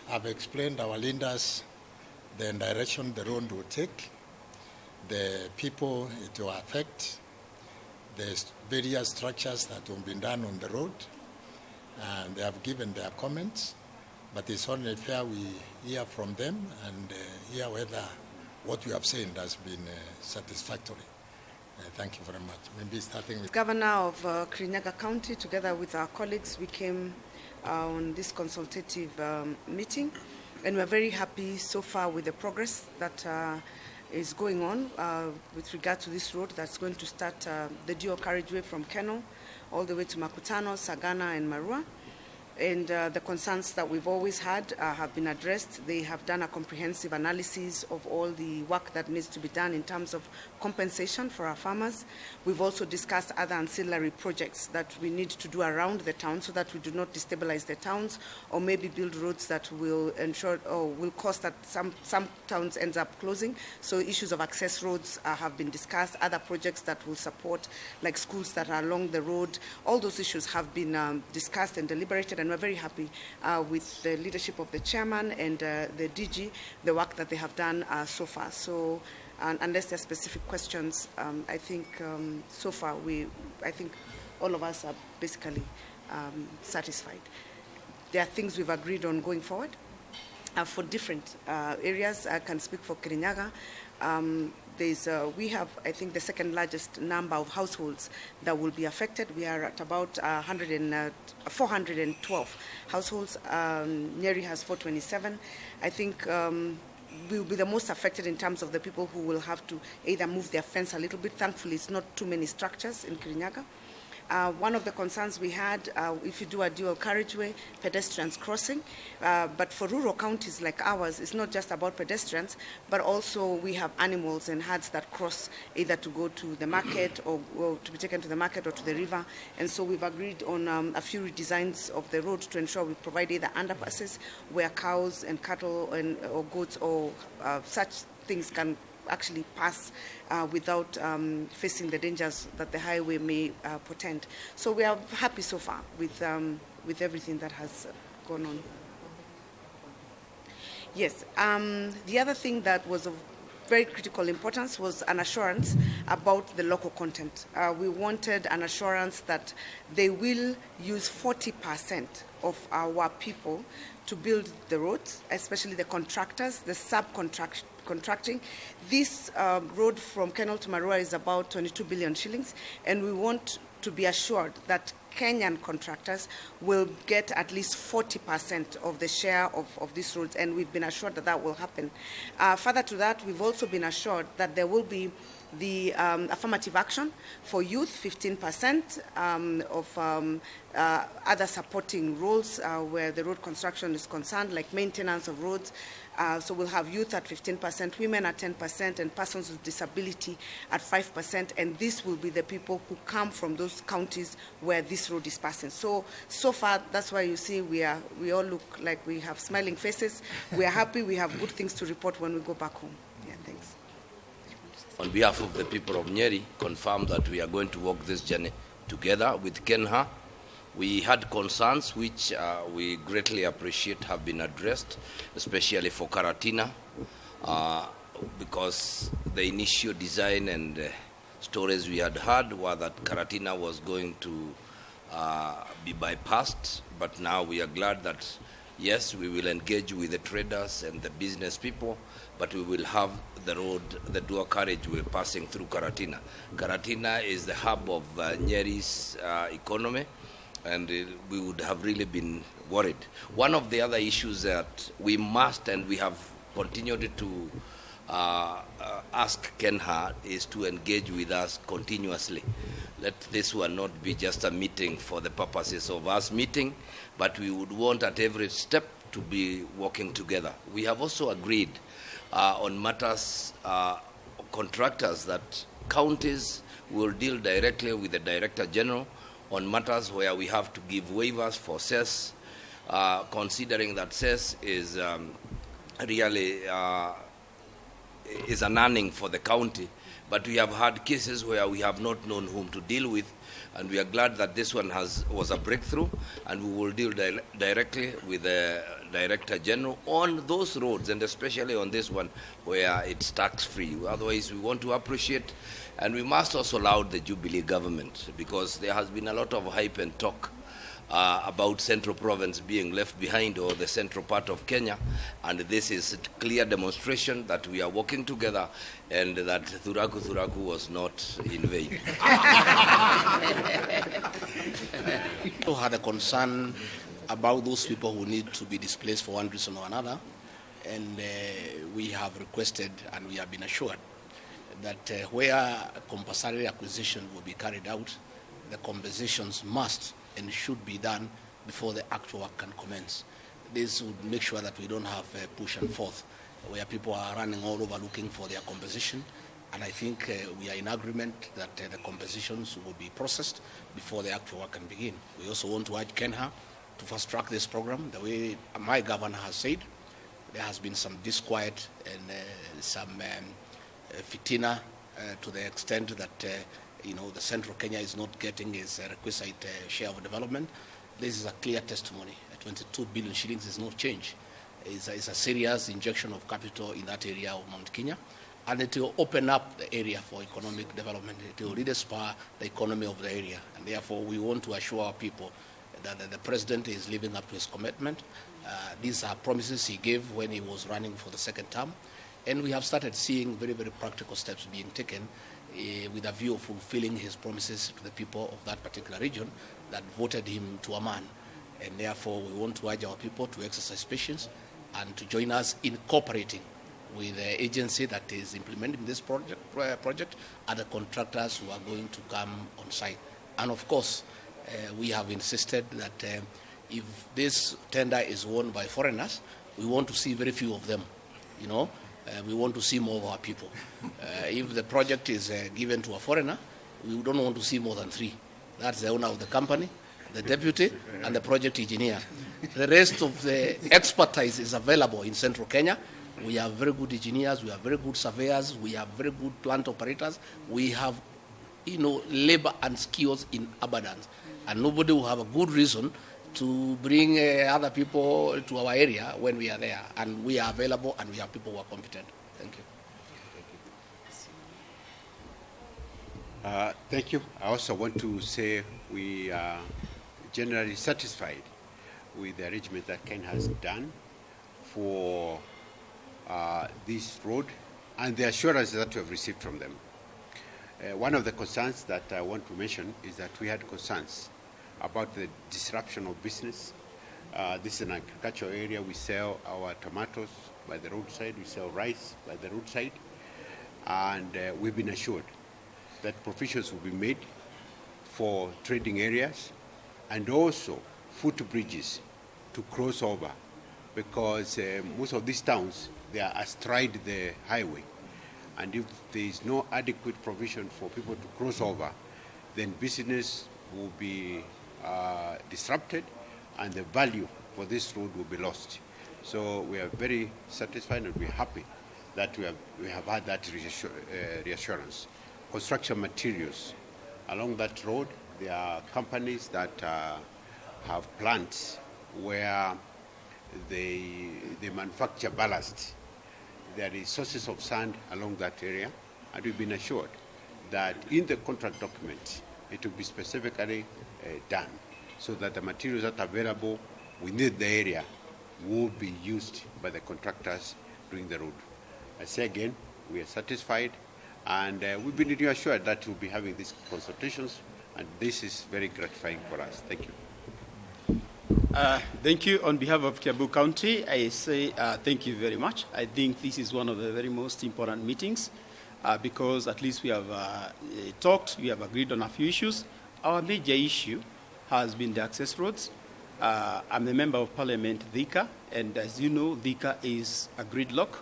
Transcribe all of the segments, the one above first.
I've explained our leaders the direction the road will take, the people it will affect, the various structures that will be done on the road, and they have given their comments. But it's only fair we hear from them and hear whether what we have said has been satisfactory. Thank you very much. Maybe starting with Governor of Kirinyaga County, together with our colleagues, we came on this consultative meeting, and we're very happy so far with the progress that is going on with regard to this road that's going to start the dual carriageway from Kenol all the way to Makutano, Sagana, and Marua. And the concerns that we've always had have been addressed. They have done a comprehensive analysis of all the work that needs to be done in terms of compensation for our farmers. We've also discussed other ancillary projects that we need to do around the town so that we do not destabilize the towns, or maybe build roads that will ensure or will cause that some towns end up closing. So issues of access roads have been discussed, other projects that will support, like schools that are along the road. All those issues have been discussed and deliberated, and we're very happy with the leadership of the chairman and the DG, the work that they have done so far. So, unless there are specific questions, I think so far I think all of us are basically satisfied. There are things we've agreed on going forward for different areas. I can speak for Kirinyaga. We have, I think, the second largest number of households that will be affected. We are at about 412 households. Nyeri has 427. I think we will be the most affected in terms of the people who will have to either move their fence a little bit. Thankfully, it's not too many structures in Kirinyaga. One of the concerns we had, if you do a dual carriageway, pedestrians crossing, but for rural counties like ours, it's not just about pedestrians, but also we have animals and herds that cross either to go to the market or to be taken to the market or to the river. And so we've agreed on a few redesigns of the road to ensure we provide either underpasses where cows and cattle or goats or such things can actually pass without facing the dangers that the highway may portend. So we are happy so far with everything that has gone on. Yes, the other thing that was of very critical importance was an assurance about the local content. We wanted an assurance that they will use 40% of our people to build the roads, especially the contractors, the subcontracting. This road from Kenol to Marua is about 22 billion shillings, and we want to be assured that Kenyan contractors will get at least 40% of the share of these roads, and we've been assured that that will happen. Further to that, we've also been assured that there will be the affirmative action for youth, 15% of other supporting roles where the road construction is concerned, like maintenance of roads. So we'll have youth at 15%, women at 10%, and persons with disability at 5%. And this will be the people who come from those counties where this road is passing. So far, that's why you see we all look like we have smiling faces. We are happy. We have good things to report when we go back home. Yeah, thanks. On behalf of the people of Nyeri, confirm that we are going to walk this journey together with Kenha. We had concerns which we greatly appreciate have been addressed, especially for Karatina, because the initial design and stories we had heard were that Karatina was going to be bypassed, but now we are glad that yes, we will engage with the traders and the business people, but we will have the road, the dual carriageway passing through Karatina. Karatina is the hub of Nyeri's economy, and we would have really been worried. One of the other issues that we must, and we have continued to ask Kenha, is to engage with us continuously. Let this one not be just a meeting for the purposes of us meeting, but we would want at every step to be working together. We have also agreed on matters, contractors, that counties will deal directly with the Director General on matters where we have to give waivers for cess, considering that cess is really is an earning for the county. But we have had cases where we have not known whom to deal with, and we are glad that this one was a breakthrough, and we will deal directly with the Director General on those roads, and especially on this one where it's tax-free. Otherwise, we want to appreciate, and we must also laud the Jubilee government, because there has been a lot of hype and talk about Central Province being left behind, or the central part of Kenya, and this is a clear demonstration that we are working together and that Thuraku was not in vain. We had a concern about those people who need to be displaced for one reason or another, and we have requested and we have been assured that where compulsory acquisition will be carried out, the compensations must and should be done before the actual work can commence. This would make sure that we don't have push and forth where people are running all over looking for their compensation. And I think we are in agreement that the compensations will be processed before the actual work can begin. We also want to urge Kenha to fast track this program. The way my governor has said, there has been some disquiet and some fitina to the extent that the central Kenya is not getting its requisite share of development. This is a clear testimony. 22 billion shillings is no change. It's a serious injection of capital in that area of Mount Kenya, and it will open up the area for economic development. It will really spur the economy of the area, and therefore we want to assure our people that the president is living up to his commitment. These are promises he gave when he was running for the second term, and we have started seeing very, very practical steps being taken with a view of fulfilling his promises to the people of that particular region that voted him to a man. And therefore, we want to urge our people to exercise patience and to join us in cooperating with the agency that is implementing this project and the contractors who are going to come on site. And of course, we have insisted that if this tender is won by foreigners, we want to see very few of them, we want to see more of our people. If the project is given to a foreigner, we don't want to see more than 3. That's the owner of the company, the deputy, and the project engineer. The rest of the expertise is available in central Kenya. We have very good engineers, we have very good surveyors, we have very good plant operators, we have labor and skills in abundance. And nobody will have a good reason to bring other people to our area when we are there. And we are available and we have people who are competent. Thank you. Thank you. I also want to say we are generally satisfied with the arrangement that Ken has done for this road and the assurance that we have received from them. One of the concerns that I want to mention is that we had concerns about the disruption of business. This is an agricultural area. We sell our tomatoes by the roadside. We sell rice by the roadside. And we've been assured that provisions will be made for trading areas and also footbridges to cross over, because most of these towns, they are astride the highway. And if there is no adequate provision for people to cross over, then business will be disrupted and the value for this road will be lost. So we are very satisfied and we're happy that we have had that reassurance. Construction materials. Along that road, there are companies that have plants where they manufacture ballast. There is sources of sand along that area, and we've been assured that in the contract document, it will be specifically done so that the materials that are available within the area will be used by the contractors doing the road. I say again, we are satisfied, and we've been reassured that we'll be having these consultations, and this is very gratifying for us. Thank you. Thank you. On behalf of Kiambu County, I say thank you very much. I think this is one of the very most important meetings because at least we have talked, we have agreed on a few issues. Our major issue has been the access roads. I'm a member of Parliament, Thika, and as you know, Thika is a gridlock.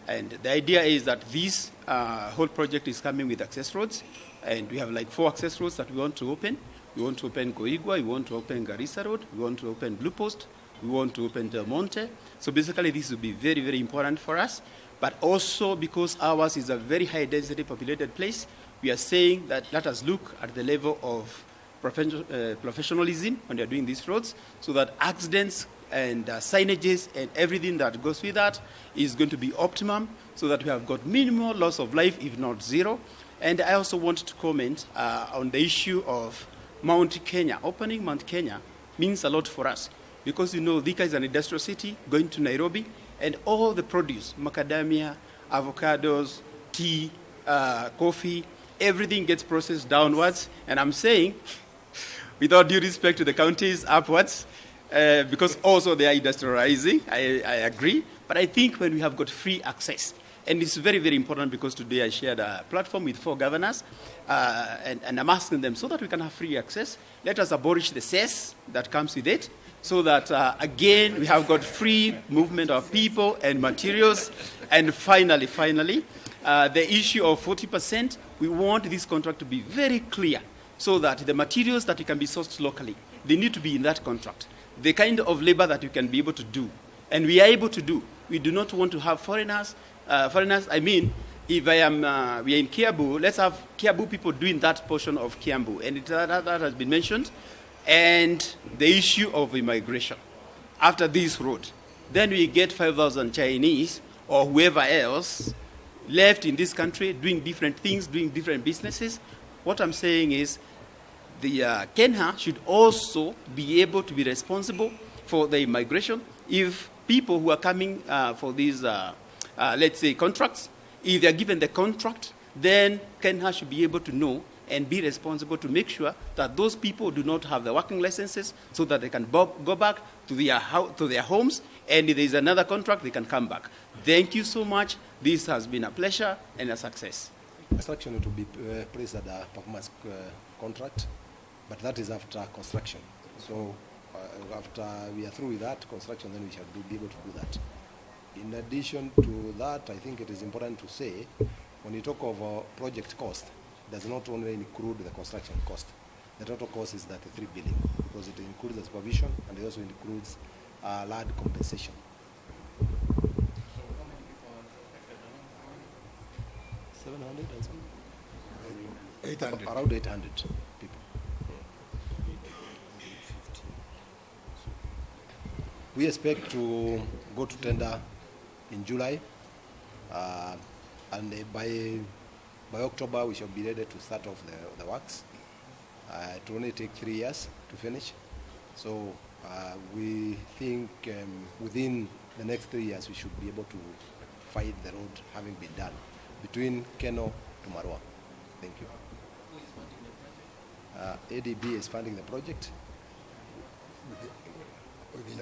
And the idea is that this whole project is coming with access roads, and we have like 4 access roads that we want to open. We want to open Koigwa, we want to open Garissa Road, we want to open Blue Post, we want to open Del Monte. So basically this will be very, very important for us. But also because ours is a very high density populated place, we are saying that let us look at the level of professionalism when they are doing these roads so that accidents and signages and everything that goes with that is going to be optimum so that we have got minimal loss of life, if not zero. And I also want to comment on the issue of Mount Kenya. Opening Mount Kenya means a lot for us because, you know, Thika is an industrial city going to Nairobi, and all the produce, macadamia, avocados, tea, coffee, everything gets processed downwards. And I'm saying, with all due respect to the counties, upwards, because also they are industrializing, I agree. But I think when we have got free access, and it's very, very important because today I shared a platform with 4 governors, and I'm asking them so that we can have free access, let us abolish the cess that comes with it, so that, again, we have got free movement of people and materials. And finally, the issue of 40%, we want this contract to be very clear so that the materials that can be sourced locally, they need to be in that contract. The kind of labor that you can be able to do, and we are able to do. We do not want to have foreigners. I mean, if we are in Kiambu, let's have Kiambu people doing that portion of Kiambu, and that has been mentioned. And the issue of immigration. After this road, then we get 5,000 Chinese or whoever else left in this country doing different things, doing different businesses. What I'm saying is the Kenha should also be able to be responsible for the immigration. If people who are coming for these, let's say, contracts, if they're given the contract, then Kenha should be able to know and be responsible to make sure that those people do not have the working licenses so that they can go back to their homes, and if there is another contract, they can come back. Thank you so much. This has been a pleasure and a success. Construction to be placed at a performance contract, but that is after construction. So after we are through with that construction, then we shall be able to do that. In addition to that, I think it is important to say, when you talk of project cost, it does not only include the construction cost. The total cost is 33 billion because it includes the supervision and it also includes land compensation. So how many people are affected? 700 and something? 800. Around 800 people. We expect to go to tender in July, and by October we shall be ready to start off the works. It will only take 3 years to finish, so we think within the next 3 years we should be able to find the road having been done between Kenol to Marua. Thank you. ADB is funding the project.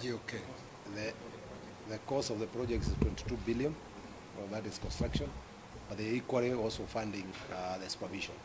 Okay. The cost of the project is 22 billion, well, that is construction, but they equally also funding the supervision.